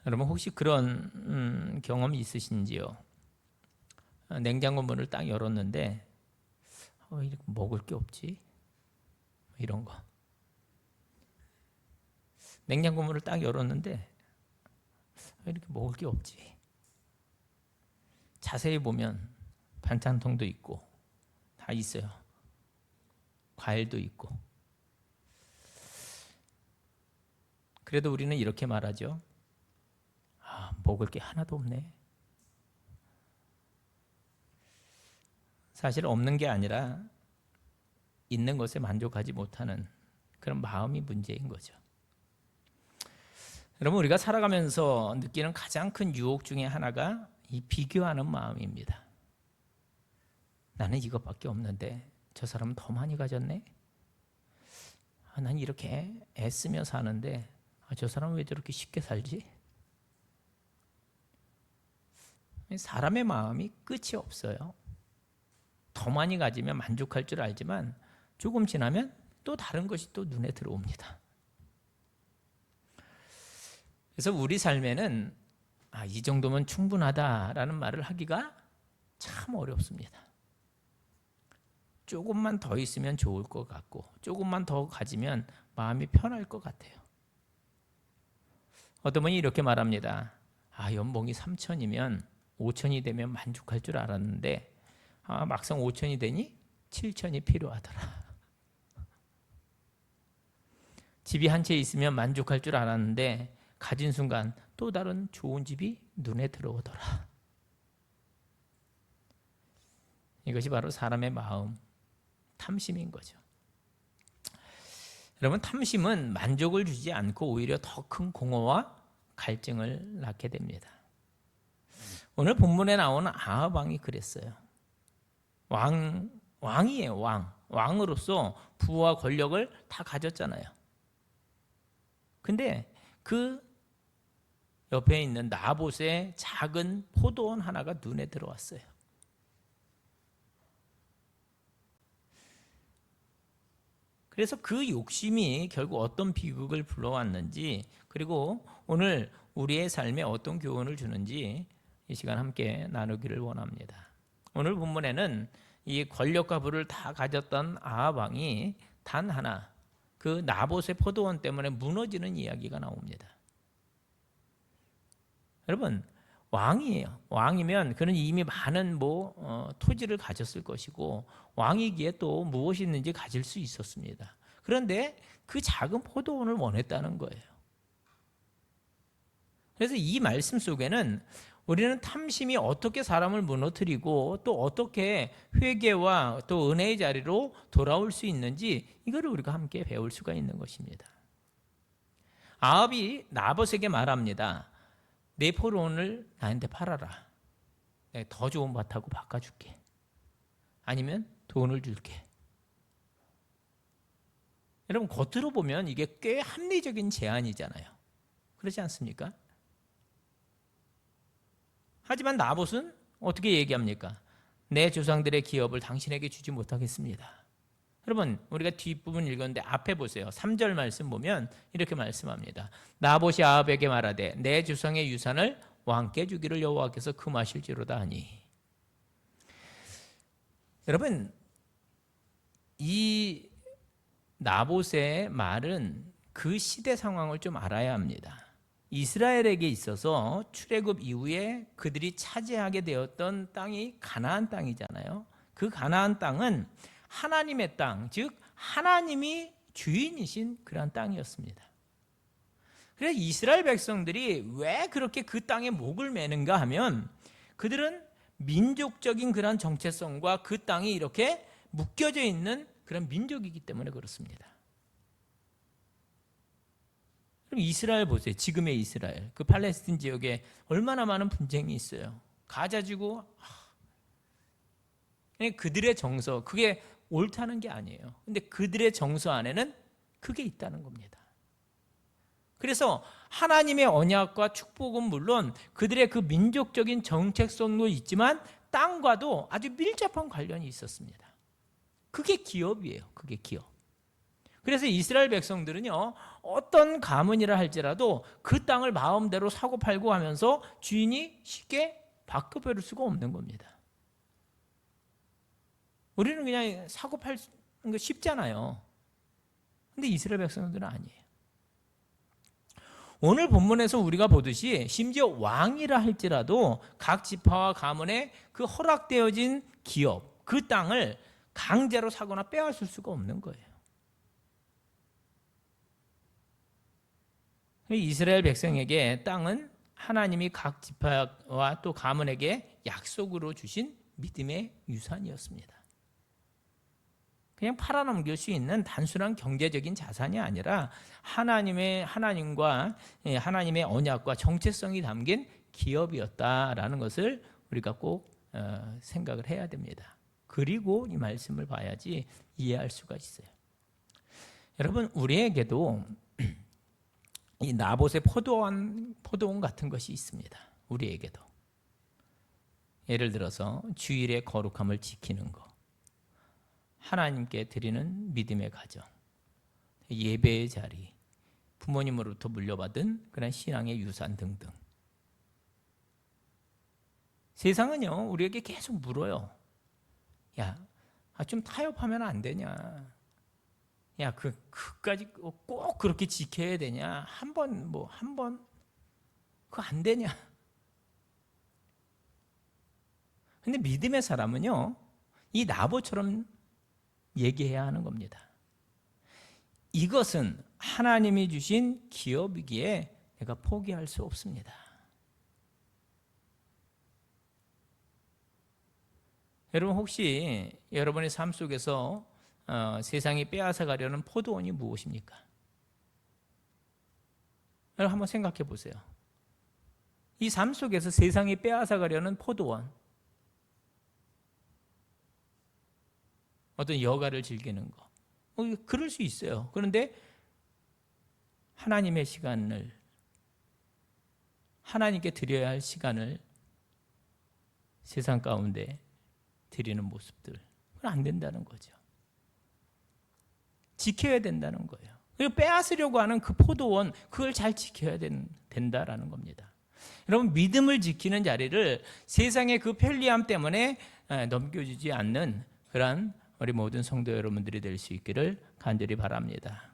여러분 혹시 그런 경험이 있으신지요? 냉장고 문을 딱 열었는데 이렇게 먹을 게 없지? 이런 거. 냉장고 문을 딱 열었는데 이렇게 먹을 게 없지? 자세히 보면 반찬통도 있고 다 있어요. 과일도 있고. 그래도 우리는 이렇게 말하죠. 먹을 게 하나도 없네. 사실 없는 게 아니라 있는 것에 만족하지 못하는 그런 마음이 문제인 거죠. 여러분, 우리가 살아가면서 느끼는 가장 큰 유혹 중에 하나가 이 비교하는 마음입니다. 나는 이것밖에 없는데 저 사람은 더 많이 가졌네? 난 이렇게 애쓰며 사는데 저 사람은 왜 저렇게 쉽게 살지? 사람의 마음이 끝이 없어요. 더 많이 가지면 만족할 줄 알지만 조금 지나면 또 다른 것이 또 눈에 들어옵니다. 그래서 우리 삶에는 이 정도면 충분하다라는 말을 하기가 참 어렵습니다. 조금만 더 있으면 좋을 것 같고 조금만 더 가지면 마음이 편할 것 같아요. 어떤 분이 이렇게 말합니다. 연봉이 3천이면 5천이 되면 만족할 줄 알았는데 막상 5천이 되니 7천이 필요하더라. 집이 한 채 있으면 만족할 줄 알았는데 가진 순간 또 다른 좋은 집이 눈에 들어오더라. 이것이 바로 사람의 마음, 탐심인 거죠. 여러분, 탐심은 만족을 주지 않고 오히려 더 큰 공허와 갈증을 낳게 됩니다. 오늘 본문에 나오는 아합 왕이 그랬어요. 왕이에요, 왕. 왕으로서 부와 권력을 다 가졌잖아요. 근데 그 옆에 있는 나봇의 작은 포도원 하나가 눈에 들어왔어요. 그래서 그 욕심이 결국 어떤 비극을 불러왔는지, 그리고 오늘 우리의 삶에 어떤 교훈을 주는지 이 시간 함께 나누기를 원합니다. 오늘 본문에는 이 권력과 부를 다 가졌던 아합 왕이 단 하나, 그 나봇의 포도원 때문에 무너지는 이야기가 나옵니다. 여러분, 왕이에요. 왕이면 그는 이미 많은 토지를 가졌을 것이고 왕이기에 또 무엇이 있는지 가질 수 있었습니다. 그런데 그 작은 포도원을 원했다는 거예요. 그래서 이 말씀 속에는 우리는 탐심이 어떻게 사람을 무너뜨리고 또 어떻게 회개와 또 은혜의 자리로 돌아올 수 있는지 이거를 우리가 함께 배울 수가 있는 것입니다. 아합이 나봇에게 말합니다. 내 포도원을 나한테 팔아라. 내가 더 좋은 밭하고 바꿔줄게. 아니면 돈을 줄게. 여러분, 겉으로 보면 이게 꽤 합리적인 제안이잖아요. 그렇지 않습니까? 하지만 나봇은 어떻게 얘기합니까? 내 조상들의 기업을 당신에게 주지 못하겠습니다. 여러분, 우리가 뒷부분 읽었는데 앞에 보세요. 3절 말씀 보면 이렇게 말씀합니다. 나봇이 아합에게 말하되 내 조상의 유산을 왕께 주기를 여호와께서 금하실지로다 하니. 여러분, 이 나봇의 말은 그 시대 상황을 좀 알아야 합니다. 이스라엘에게 있어서 출애굽 이후에 그들이 차지하게 되었던 땅이 가나안 땅이잖아요. 그 가나안 땅은 하나님의 땅, 즉 하나님이 주인이신 그런 땅이었습니다. 그래서 이스라엘 백성들이 왜 그렇게 그 땅에 목을 매는가 하면 그들은 민족적인 그런 정체성과 그 땅이 이렇게 묶여져 있는 그런 민족이기 때문에 그렇습니다. 그럼 이스라엘 보세요. 지금의 이스라엘. 그 팔레스틴 지역에 얼마나 많은 분쟁이 있어요. 가자지구. 그들의 정서, 그게 옳다는 게 아니에요. 근데 그들의 정서 안에는 그게 있다는 겁니다. 그래서 하나님의 언약과 축복은 물론 그들의 그 민족적인 정체성도 있지만 땅과도 아주 밀접한 관련이 있었습니다. 그게 기업이에요. 그게 기업. 그래서 이스라엘 백성들은요, 어떤 가문이라 할지라도 그 땅을 마음대로 사고 팔고 하면서 주인이 쉽게 바꿔버릴 수가 없는 겁니다. 우리는 그냥 사고 팔는 거 쉽잖아요. 근데 이스라엘 백성들은 아니에요. 오늘 본문에서 우리가 보듯이 심지어 왕이라 할지라도 각 지파와 가문에 그 허락되어진 기업, 그 땅을 강제로 사거나 빼앗을 수가 없는 거예요. 이스라엘 백성에게 땅은 하나님이 각 지파와 또 가문에게 약속으로 주신 믿음의 유산이었습니다. 그냥 팔아넘길 수 있는 단순한 경제적인 자산이 아니라 하나님과 하나님의 언약과 정체성이 담긴 기업이었다라는 것을 우리가 꼭 생각을 해야 됩니다. 그리고 이 말씀을 봐야지 이해할 수가 있어요. 여러분, 우리에게도 이 나봇의 포도원 같은 것이 있습니다. 우리에게도. 예를 들어서 주일의 거룩함을 지키는 것, 하나님께 드리는 믿음의 가정, 예배의 자리, 부모님으로부터 물려받은 그런 신앙의 유산 등등. 세상은요, 우리에게 계속 물어요. 야, 좀 타협하면 안 되냐? 야, 그까지 꼭 그렇게 지켜야 되냐? 한 번, 그거 안 되냐? 근데 믿음의 사람은요, 이 나봇처럼 얘기해야 하는 겁니다. 이것은 하나님이 주신 기업이기에 내가 포기할 수 없습니다. 여러분, 혹시 여러분의 삶 속에서 세상이 빼앗아 가려는 포도원이 무엇입니까? 여러분 한번 생각해 보세요. 이 삶 속에서 세상이 빼앗아 가려는 포도원, 어떤 여가를 즐기는 거, 그럴 수 있어요. 그런데 하나님의 시간을, 하나님께 드려야 할 시간을 세상 가운데 드리는 모습들, 그건 안 된다는 거죠. 지켜야 된다는 거예요. 그리고 빼앗으려고 하는 그 포도원, 그걸 잘 지켜야 된다라는 겁니다. 여러분, 믿음을 지키는 자리를 세상의 그 편리함 때문에 넘겨주지 않는 그런 우리 모든 성도 여러분들이 될 수 있기를 간절히 바랍니다.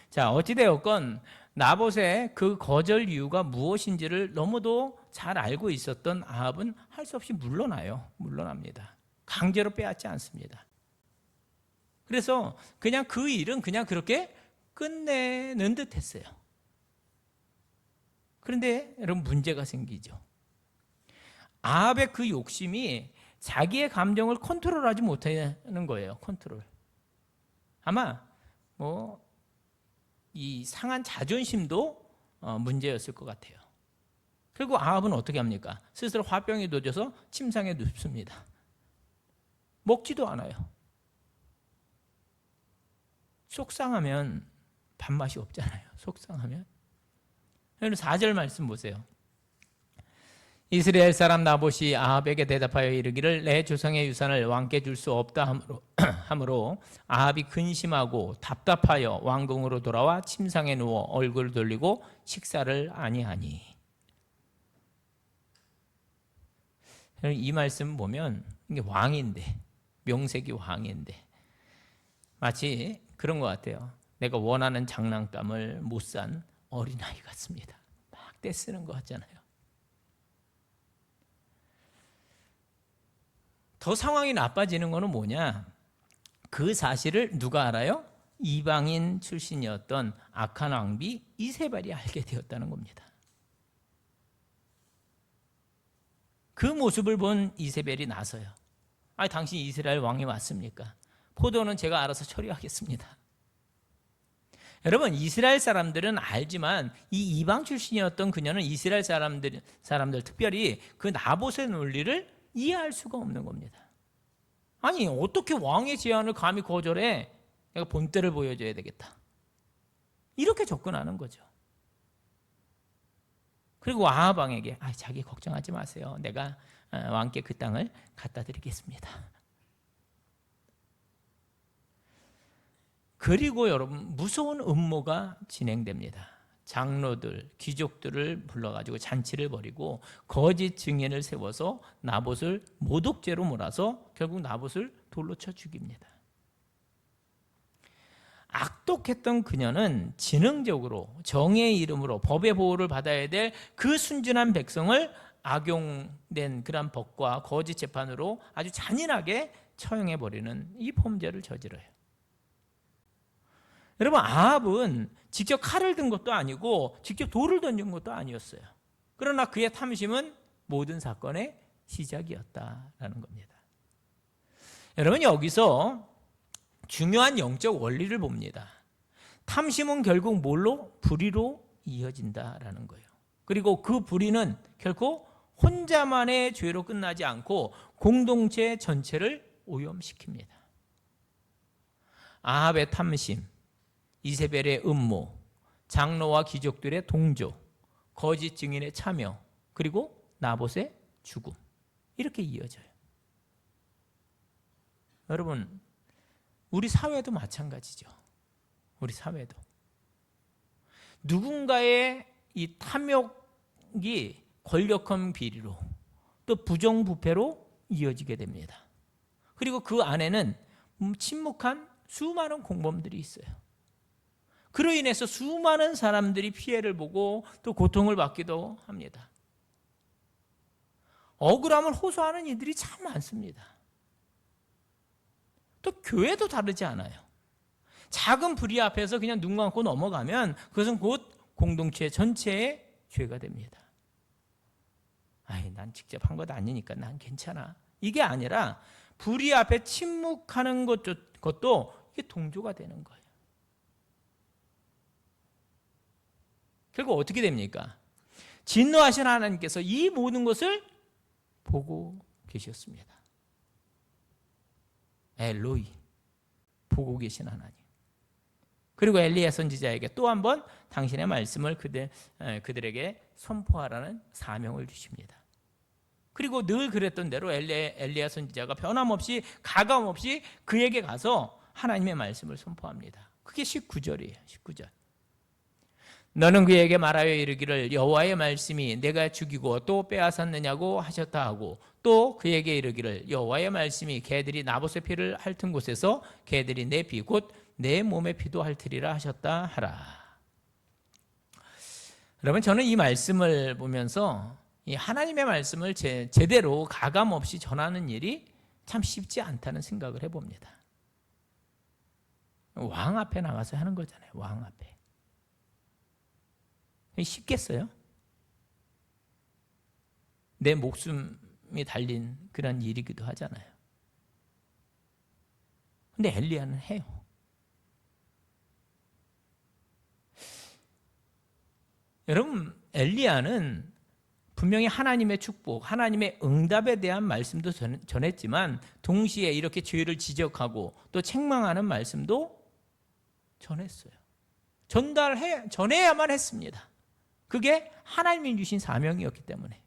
자, 어찌되었건 나봇의 그 거절 이유가 무엇인지를 너무도 잘 알고 있었던 아합은 할 수 없이 물러납니다. 강제로 빼앗지 않습니다. 그래서 그냥 그 일은 그냥 그렇게 끝내는 듯 했어요. 그런데 여러분, 문제가 생기죠. 아합의 그 욕심이 자기의 감정을 컨트롤하지 못하는 거예요. 컨트롤. 아마 이 상한 자존심도 문제였을 것 같아요. 그리고 아합은 어떻게 합니까? 스스로 화병에 도져서 침상에 눕습니다. 먹지도 않아요. 속상하면 밥맛이 없잖아요. 속상하면. 여러분 4절 말씀 보세요. 이스라엘 사람 나봇이 아합에게 대답하여 이르기를 내 조상의 유산을 왕께 줄 수 없다 하므로 아합이 근심하고 답답하여 왕궁으로 돌아와 침상에 누워 얼굴을 돌리고 식사를 아니하니. 이 말씀 보면 이게 왕인데, 명색이 왕인데 마치 그런 것 같아요. 내가 원하는 장난감을 못 산 어린아이 같습니다. 막 떼쓰는 것 같잖아요. 더 상황이 나빠지는 것은 뭐냐? 그 사실을 누가 알아요? 이방인 출신이었던 악한 왕비 이세벨이 알게 되었다는 겁니다. 그 모습을 본 이세벨이 나서요. 당신 이스라엘 왕이 맞습니까? 포도는 제가 알아서 처리하겠습니다. 여러분, 이스라엘 사람들은 알지만 이 이방 출신이었던 그녀는 이스라엘 사람들 특별히 그 나봇의 논리를 이해할 수가 없는 겁니다. 아니, 어떻게 왕의 제안을 감히 거절해? 내가 본때를 보여줘야 되겠다. 이렇게 접근하는 거죠. 그리고 아합 왕에게 자기 걱정하지 마세요. 내가 왕께 그 땅을 갖다 드리겠습니다. 그리고 여러분 무서운 음모가 진행됩니다. 장로들, 귀족들을 불러가지고 잔치를 벌이고 거짓 증인을 세워서 나봇을 모독죄로 몰아서 결국 나봇을 돌로 쳐 죽입니다. 악독했던 그녀는 지능적으로 정의의 이름으로 법의 보호를 받아야 될 그 순진한 백성을 악용된 그런 법과 거짓 재판으로 아주 잔인하게 처형해버리는 이 범죄를 저질러요. 여러분, 아합은 직접 칼을 든 것도 아니고 직접 돌을 던진 것도 아니었어요. 그러나 그의 탐심은 모든 사건의 시작이었다라는 겁니다. 여러분, 여기서 중요한 영적 원리를 봅니다. 탐심은 결국 뭘로? 불의로 이어진다라는 거예요. 그리고 그 불의는 결코 혼자만의 죄로 끝나지 않고 공동체 전체를 오염시킵니다. 아합의 탐심, 이세벨의 음모, 장로와 귀족들의 동조, 거짓 증인의 참여, 그리고 나봇의 죽음, 이렇게 이어져요. 여러분, 우리 사회도 마찬가지죠. 우리 사회도 누군가의 이 탐욕이 권력형 비리로 또 부정부패로 이어지게 됩니다. 그리고 그 안에는 침묵한 수많은 공범들이 있어요. 그로 인해서 수많은 사람들이 피해를 보고 또 고통을 받기도 합니다. 억울함을 호소하는 이들이 참 많습니다. 또 교회도 다르지 않아요. 작은 불의 앞에서 그냥 눈 감고 넘어가면 그것은 곧 공동체 전체의 죄가 됩니다. 아이, 난 직접 한 것 아니니까 난 괜찮아. 이게 아니라 불의 앞에 침묵하는 것도 이게 동조가 되는 거예요. 결국 어떻게 됩니까? 진노하신 하나님께서 이 모든 것을 보고 계셨습니다. 엘로이, 보고 계신 하나님. 그리고 엘리야 선지자에게 또 한 번 당신의 말씀을 그들에게 선포하라는 사명을 주십니다. 그리고 늘 그랬던 대로 엘리야 선지자가 변함없이 가감없이 그에게 가서 하나님의 말씀을 선포합니다. 그게 19절이에요. 19절. 너는 그에게 말하여 이르기를 여호와의 말씀이 내가 죽이고 또 빼앗았느냐고 하셨다 하고 또 그에게 이르기를 여호와의 말씀이 개들이 나봇의 피를 핥은 곳에서 개들이 내 피 곧 내 몸의 피도 핥으리라 하셨다 하라. 여러분, 저는 이 말씀을 보면서 이 하나님의 말씀을 제대로 가감 없이 전하는 일이 참 쉽지 않다는 생각을 해봅니다. 왕 앞에 나가서 하는 거잖아요. 왕 앞에. 쉽겠어요? 내 목숨이 달린 그런 일이기도 하잖아요. 근데 엘리야는 해요. 여러분, 엘리야는 분명히 하나님의 축복, 하나님의 응답에 대한 말씀도 전했지만 동시에 이렇게 죄를 지적하고 또 책망하는 말씀도 전했어요. 전해야만 했습니다. 그게 하나님이 주신 사명이었기 때문에.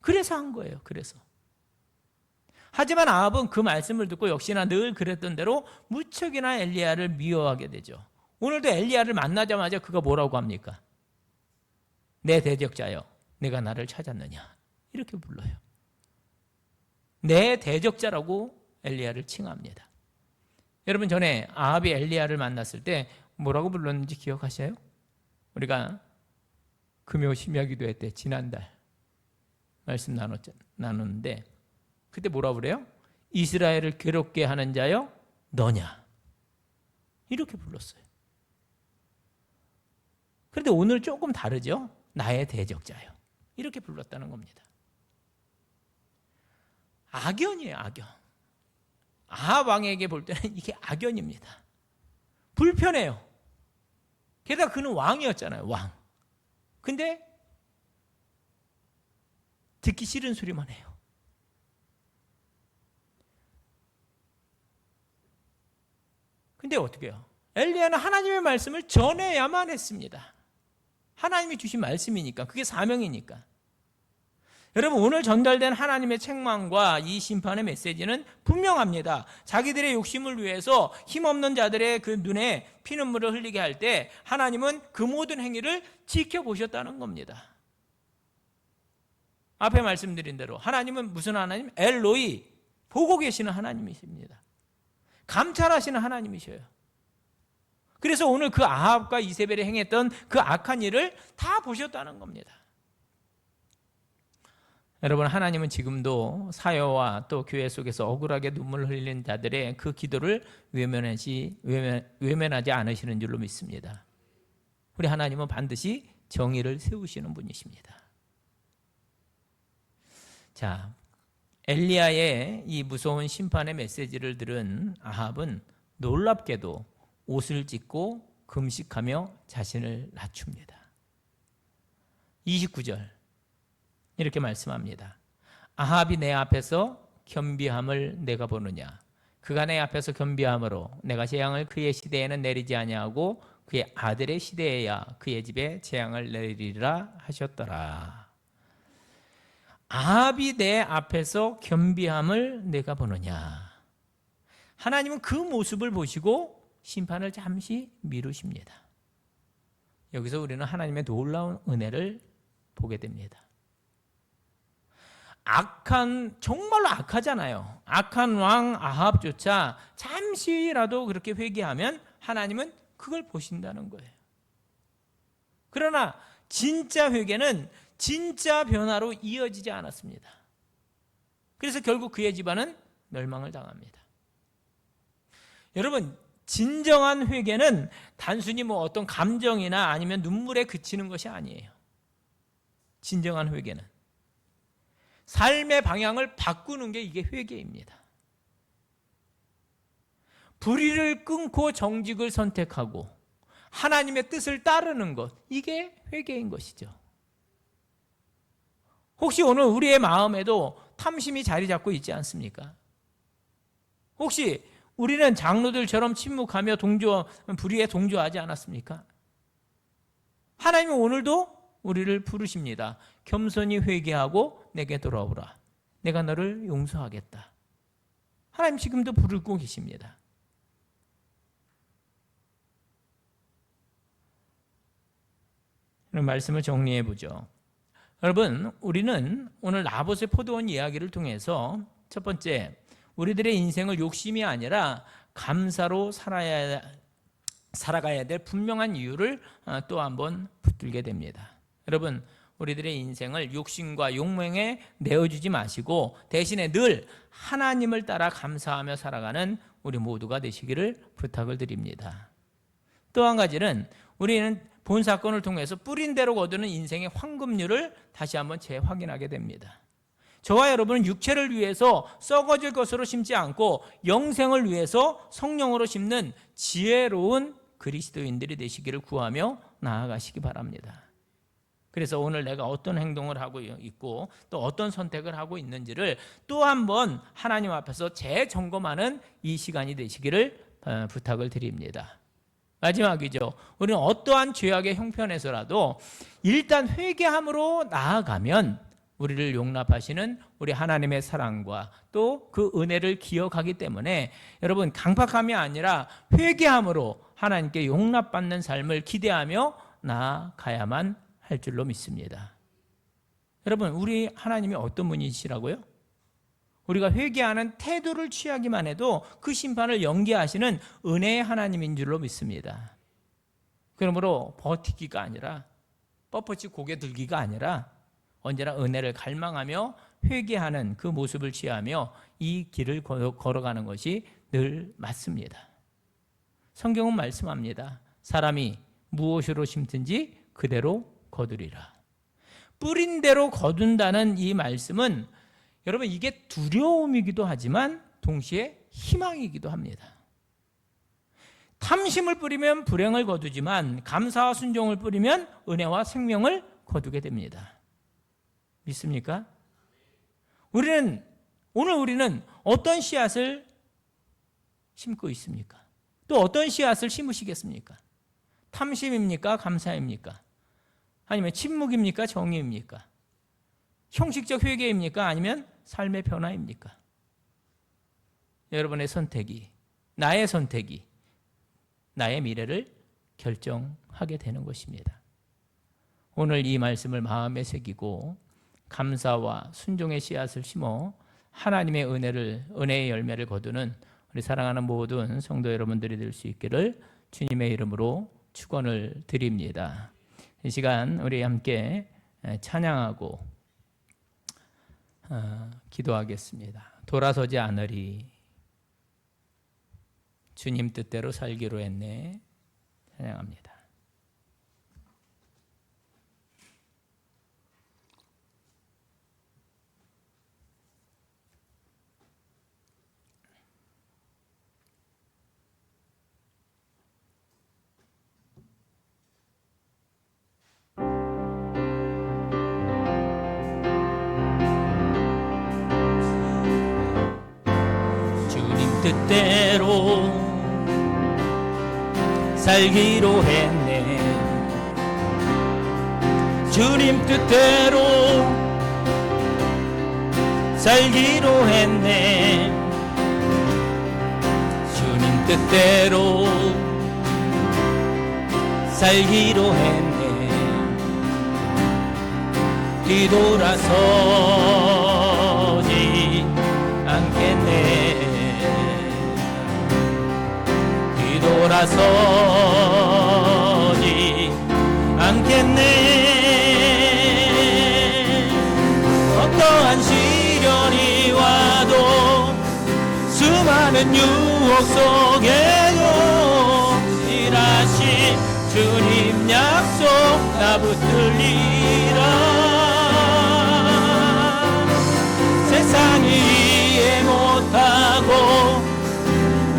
그래서 한 거예요. 그래서. 하지만 아합은 그 말씀을 듣고 역시나 늘 그랬던 대로 무척이나 엘리야를 미워하게 되죠. 오늘도 엘리야를 만나자마자 그가 뭐라고 합니까? 내 대적자여, 내가 나를 찾았느냐? 이렇게 불러요. 내 대적자라고 엘리야를 칭합니다. 여러분, 전에 아합이 엘리야를 만났을 때 뭐라고 불렀는지 기억하셔요? 우리가 금요 심야기도회 때 지난달 말씀 나눴는데 그때 뭐라 그래요? 이스라엘을 괴롭게 하는 자여 너냐? 이렇게 불렀어요. 그런데 오늘 조금 다르죠? 나의 대적자여. 이렇게 불렀다는 겁니다. 악연이에요, 악연. 아합 왕에게 볼 때는 이게 악연입니다. 불편해요. 게다가 그는 왕이었잖아요, 왕. 근데 듣기 싫은 소리만 해요. 근데 어떻게 해요? 엘리야는 하나님의 말씀을 전해야만 했습니다. 하나님이 주신 말씀이니까, 그게 사명이니까. 여러분, 오늘 전달된 하나님의 책망과 이 심판의 메시지는 분명합니다. 자기들의 욕심을 위해서 힘없는 자들의 그 눈에 피눈물을 흘리게 할 때 하나님은 그 모든 행위를 지켜보셨다는 겁니다. 앞에 말씀드린 대로 하나님은 무슨 하나님? 엘로이, 보고 계시는 하나님이십니다. 감찰하시는 하나님이셔요. 그래서 오늘 그 아합과 이세벨이 행했던 그 악한 일을 다 보셨다는 겁니다. 여러분, 하나님은 지금도 사회와 또 교회 속에서 억울하게 눈물을 흘리는 자들의 그 기도를 외면하지 않으시는 줄로 믿습니다. 우리 하나님은 반드시 정의를 세우시는 분이십니다. 자, 엘리야의 이 무서운 심판의 메시지를 들은 아합은 놀랍게도 옷을 찢고 금식하며 자신을 낮춥니다. 29절 이렇게 말씀합니다. 아합이 내 앞에서 겸비함을 내가 보느냐? 그가 내 앞에서 겸비함으로 내가 재앙을 그의 시대에는 내리지 아니하고 그의 아들의 시대에야 그의 집에 재앙을 내리리라 하셨더라. 아합이 내 앞에서 겸비함을 내가 보느냐? 하나님은 그 모습을 보시고 심판을 잠시 미루십니다. 여기서 우리는 하나님의 놀라운 은혜를 보게 됩니다. 정말로 악하잖아요. 악한 왕 아합조차 잠시라도 그렇게 회개하면 하나님은 그걸 보신다는 거예요. 그러나 진짜 회개는 진짜 변화로 이어지지 않았습니다. 그래서 결국 그의 집안은 멸망을 당합니다. 여러분, 진정한 회개는 단순히 어떤 감정이나 아니면 눈물에 그치는 것이 아니에요. 진정한 회개는 삶의 방향을 바꾸는 게 이게 회개입니다. 불의를 끊고 정직을 선택하고 하나님의 뜻을 따르는 것, 이게 회개인 것이죠. 혹시 오늘 우리의 마음에도 탐심이 자리 잡고 있지 않습니까? 혹시 우리는 장로들처럼 침묵하며 불의에 동조하지 않았습니까? 하나님은 오늘도 우리를 부르십니다. 겸손히 회개하고 내게 돌아오라. 내가 너를 용서하겠다. 하나님 지금도 부르고 계십니다. 그럼 말씀을 정리해 보죠. 여러분, 우리는 오늘 나봇의 포도원 이야기를 통해서 첫 번째, 우리들의 인생을 욕심이 아니라 감사로 살아가야 될 분명한 이유를 또 한번 붙들게 됩니다. 여러분, 우리들의 인생을 욕심과 욕망에 내어주지 마시고 대신에 늘 하나님을 따라 감사하며 살아가는 우리 모두가 되시기를 부탁을 드립니다. 또 한 가지는 우리는 본 사건을 통해서 뿌린 대로 거두는 인생의 황금률을 다시 한번 재확인하게 됩니다. 저와 여러분은 육체를 위해서 썩어질 것으로 심지 않고 영생을 위해서 성령으로 심는 지혜로운 그리스도인들이 되시기를 구하며 나아가시기 바랍니다. 그래서 오늘 내가 어떤 행동을 하고 있고 또 어떤 선택을 하고 있는지를 또 한번 하나님 앞에서 재점검하는 이 시간이 되시기를 부탁을 드립니다. 마지막이죠. 우리는 어떠한 죄악의 형편에서라도 일단 회개함으로 나아가면 우리를 용납하시는 우리 하나님의 사랑과 또 그 은혜를 기억하기 때문에 여러분, 강박함이 아니라 회개함으로 하나님께 용납받는 삶을 기대하며 나아가야만 할 줄로 믿습니다. 여러분, 우리 하나님이 어떤 분이시라고요? 우리가 회개하는 태도를 취하기만 해도 그 심판을 연기하시는 은혜의 하나님인 줄로 믿습니다. 그러므로 버티기가 아니라 뻣뻣이 고개 들기가 아니라 언제나 은혜를 갈망하며 회개하는 그 모습을 취하며 이 길을 걸어가는 것이 늘 맞습니다. 성경은 말씀합니다. 사람이 무엇으로 심든지 그대로 거두리라. 뿌린 대로 거둔다는 이 말씀은 여러분, 이게 두려움이기도 하지만 동시에 희망이기도 합니다. 탐심을 뿌리면 불행을 거두지만 감사와 순종을 뿌리면 은혜와 생명을 거두게 됩니다. 믿습니까? 오늘 우리는 어떤 씨앗을 심고 있습니까? 또 어떤 씨앗을 심으시겠습니까? 탐심입니까? 감사입니까? 아니면 침묵입니까? 정의입니까? 형식적 회개입니까? 아니면 삶의 변화입니까? 여러분의 선택이, 나의 선택이 나의 미래를 결정하게 되는 것입니다. 오늘 이 말씀을 마음에 새기고 감사와 순종의 씨앗을 심어 하나님의 은혜의 열매를 거두는 우리 사랑하는 모든 성도 여러분들이 될 수 있기를 주님의 이름으로 축원을 드립니다. 이 시간 우리 함께 찬양하고 기도하겠습니다. 돌아서지 않으리, 주님 뜻대로 살기로 했네. 찬양합니다. 뜻대로 살기로 했네. 주님 뜻대로 살기로 했네. 주님 뜻대로 살기로 했네. 뒤돌아서지 않겠네. 뒤돌아서지 않겠네. 어떠한 시련이 와도 수많은 유혹 속에도 일하신 주님 약속 나 붙들리라. 세상이 이해 못하고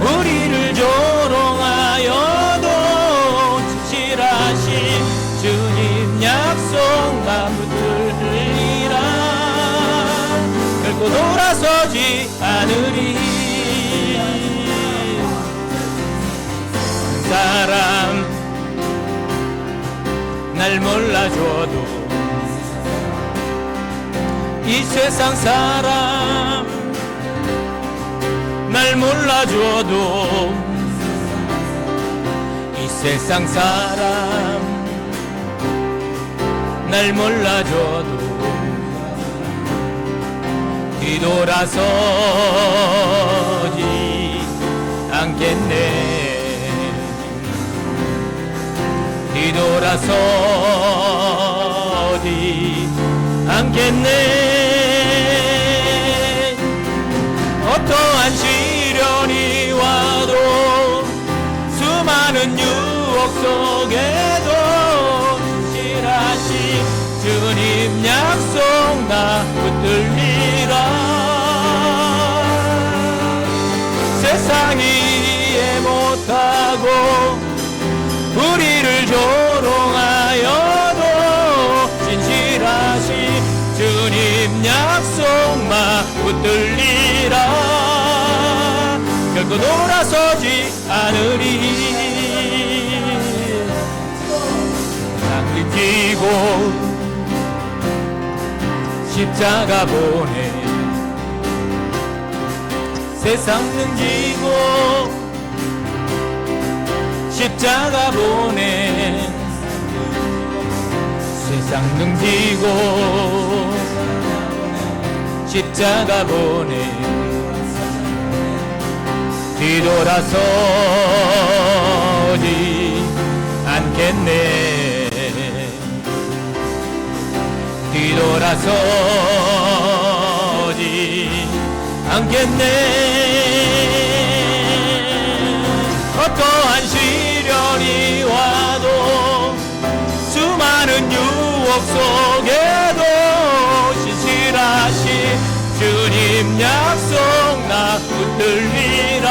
우리를 조롱하여도 진실하신 주님 약속 나 붙들리라. 결코 돌아서지 않으리. 사람 날 몰라줘도 이 세상 사람 날 몰라줘도 이 세상 사람 날 몰라줘도 뒤돌아서지 않겠네. 뒤돌아서지 않겠네. 어떠한 시련이 와도 수많은 유혹 속에도 진실하신 주님 약속 나 붙들리라. 세상이 이해 못하고 우리를 조롱하여도 진실하신 주님 약속 나 붙들리라. 결코 돌아서지 않으리. 낭비 뛰고 십자가 보내 세상 등지고 십자가 보내 세상 등지고 십자가 보내 뒤돌아서지 않겠네. 뒤돌아서지 않겠네. 어떠한 시련이 와도 수많은 유혹 속에도 신실하신 주님 약속 나 붙들리라.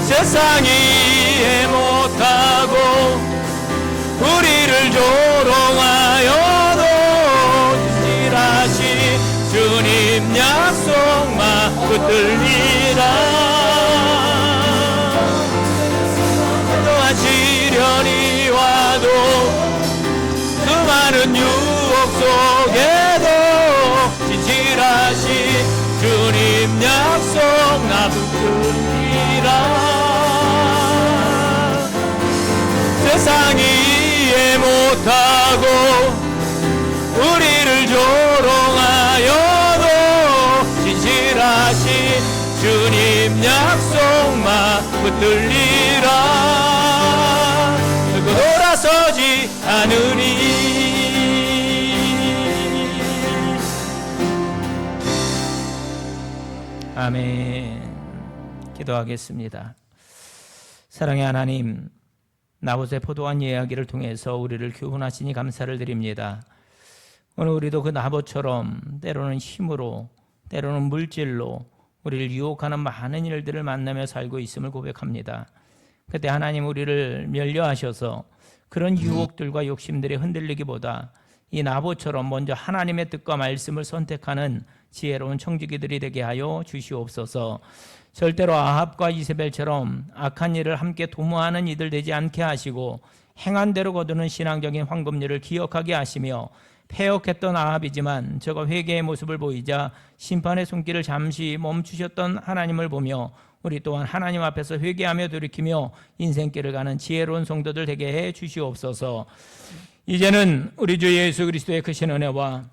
세상이 이해 못하고 우리를 조롱하여도 진실하신 주님 약속 나 붙들리라. 어떠한 시련이 와도 수많은 유혹 못하고 우리를 조롱하여도 진실하신 주님 약속만 붙들리라. 결코 돌아서지 않으리. 아멘. 기도하겠습니다. 사랑의 하나님, 나봇의 포도원 이야기를 통해서 우리를 교훈하시니 감사를 드립니다. 오늘 우리도 그 나봇처럼 때로는 힘으로, 때로는 물질로 우리를 유혹하는 많은 일들을 만나며 살고 있음을 고백합니다. 그때 하나님 우리를 면려하셔서 그런 유혹들과 욕심들에 흔들리기보다 이 나봇처럼 먼저 하나님의 뜻과 말씀을 선택하는 지혜로운 청지기들이 되게 하여 주시옵소서. 절대로 아합과 이세벨처럼 악한 일을 함께 도모하는 이들 되지 않게 하시고 행한 대로 거두는 신앙적인 황금률을 기억하게 하시며, 패역했던 아합이지만 저가 회개의 모습을 보이자 심판의 손길을 잠시 멈추셨던 하나님을 보며 우리 또한 하나님 앞에서 회개하며 돌이키며 인생길을 가는 지혜로운 성도들 되게 해 주시옵소서. 이제는 우리 주 예수 그리스도의 크신 은혜와